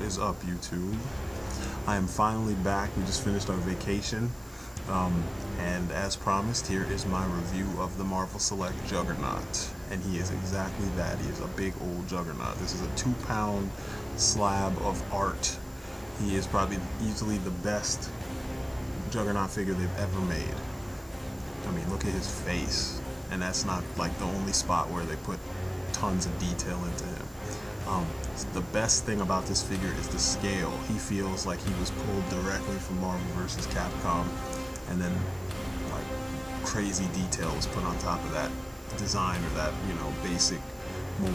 is up, YouTube? I am finally back. We just finished our vacation, and as promised, here is my review of the Marvel Select Juggernaut. And he is exactly that. He is a big old Juggernaut. This is a 2-pound slab of art. He is probably easily the best Juggernaut figure they've ever made. I mean, look at his face, and that's not like the only spot where they put tons of detail into him. The best thing about this figure is the scale. He feels like he was pulled directly from Marvel vs. Capcom, and then like crazy details put on top of that design or that, you know, basic mold.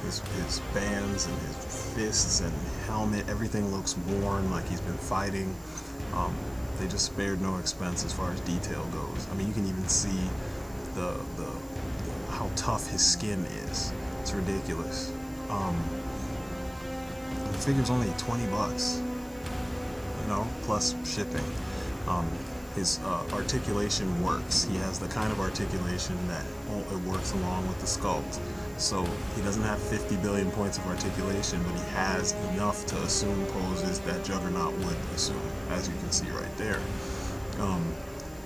His bands and his fists and helmet, everything looks worn, like he's been fighting. They just spared no expense as far as detail goes. I mean, you can even see the how tough his skin is. It's ridiculous. The figure's only 20 bucks, you know, plus shipping. His articulation works. He has the kind of articulation that it works along with the sculpt. So he doesn't have 50 billion points of articulation, but he has enough to assume poses that Juggernaut would assume, as you can see right there.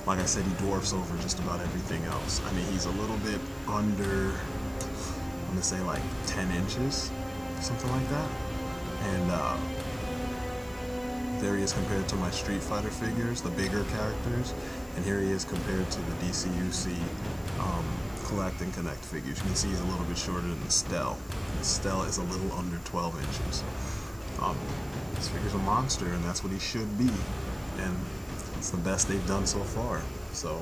Like I said, he dwarfs over just about everything else. I mean, he's a little bit under, I'm gonna say like 10 inches, something like that. And there he is compared to my Street Fighter figures, the bigger characters, and here he is compared to the DCUC Collect and Connect figures. You can see he's a little bit shorter than the Stell. The Stell is a little under 12 inches. This figure's a monster, and that's what he should be, and it's the best they've done so far. So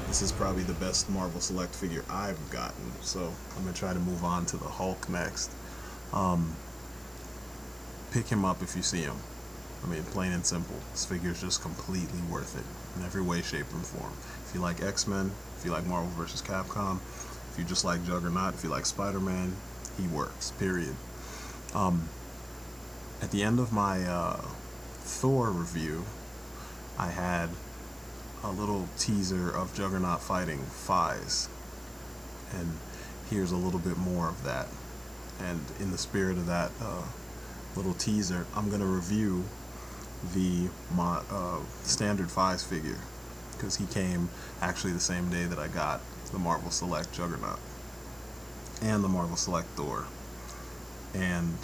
this is probably the best Marvel Select figure I've gotten, so I'm gonna try to move on to the Hulk next. Pick him up if you see him. I mean, plain and simple. This figure is just completely worth it in every way, shape, and form. If you like X-Men, if you like Marvel vs. Capcom, if you just like Juggernaut, if you like Spider-Man, he works, period. At the end of my Thor review, I had a little teaser of Juggernaut fighting Faiz, and here's a little bit more of that. And in the spirit of that little teaser, I'm going to review the standard Faiz figure, because he came actually the same day that I got the Marvel Select Juggernaut and the Marvel Select Thor and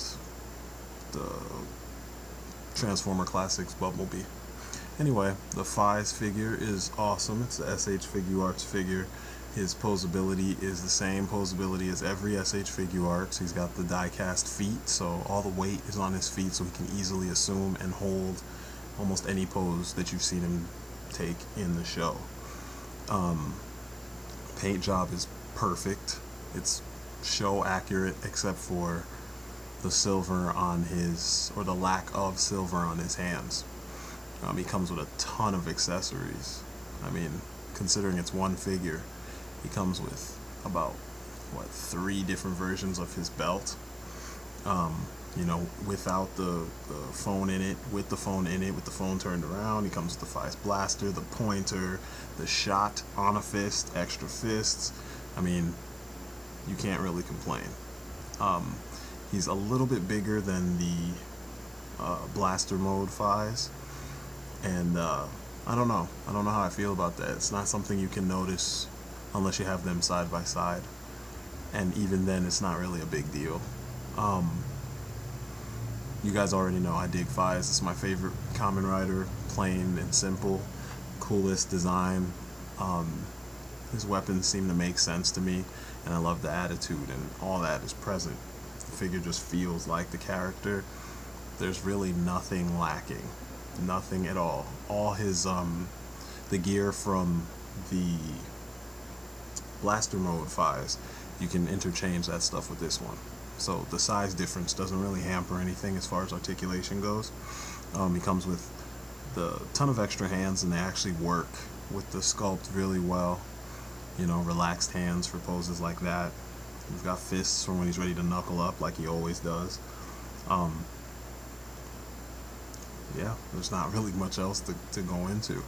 the Transformer Classics Bumblebee. Anyway, the Faiz figure is awesome. It's the SH Figuarts figure. His posability is the same posability as every SH Figuarts. He's got the die-cast feet, so all the weight is on his feet, so he can easily assume and hold almost any pose that you've seen him take in the show. Paint job is perfect. It's show accurate, except for the silver on his, or the lack of silver on his hands. He comes with a ton of accessories. I mean, considering it's one figure, he comes with about, what, 3 different versions of his belt. You know, without the phone in it, with the phone in it, with the phone turned around. He comes with the Faiz blaster, the pointer, the shot on a fist, extra fists. I mean, you can't really complain. He's a little bit bigger than the blaster mode Faiz, and I don't know how I feel about that. It's not something you can notice unless you have them side by side, and even then it's not really a big deal. You guys already know I dig Faiz. It's my favorite Kamen Rider, plain and simple, coolest design. His weapons seem to make sense to me, and I love the attitude, and all that is present. The figure just feels like the character. There's really nothing lacking, nothing at all. All his the gear from the blaster mode Faiz, you can interchange that stuff with this one. So the size difference doesn't really hamper anything as far as articulation goes. He comes with the ton of extra hands, and they actually work with the sculpt really well. You know, relaxed hands for poses like that. He's got fists for when he's ready to knuckle up, like he always does. Yeah, there's not really much else to go into.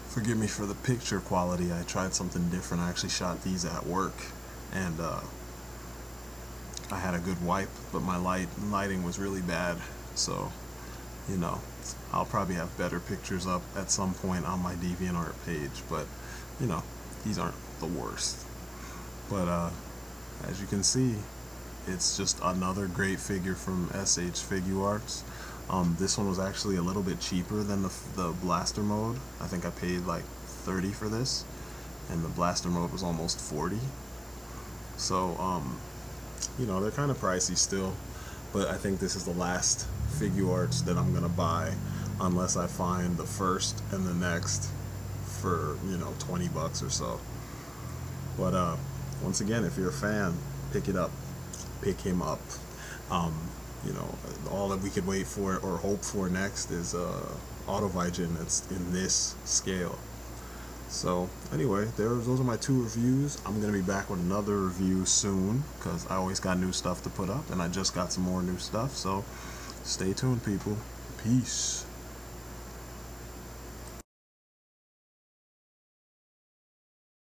Forgive me for the picture quality. I tried something different. I actually shot these at work, and I had a good wipe, but my lighting was really bad. So, you know, I'll probably have better pictures up at some point on my DeviantArt page, but, you know, these aren't the worst. But as you can see, it's just another great figure from SH Figuarts. This one was actually a little bit cheaper than the blaster mode. I think I paid like 30 for this, and the blaster mode was almost 40. So, you know, they're kind of pricey still, but I think this is the last Figuarts that I'm gonna buy, unless I find the first and the next for, you know, 20 bucks or so. But once again, if you're a fan, pick it up, pick him up. You know, all that we could wait for or hope for next is Autovigen that's in this scale. So anyway, those are my 2 reviews. I'm gonna be back with another review soon, because I always got new stuff to put up, and I just got some more new stuff. So stay tuned, people. Peace.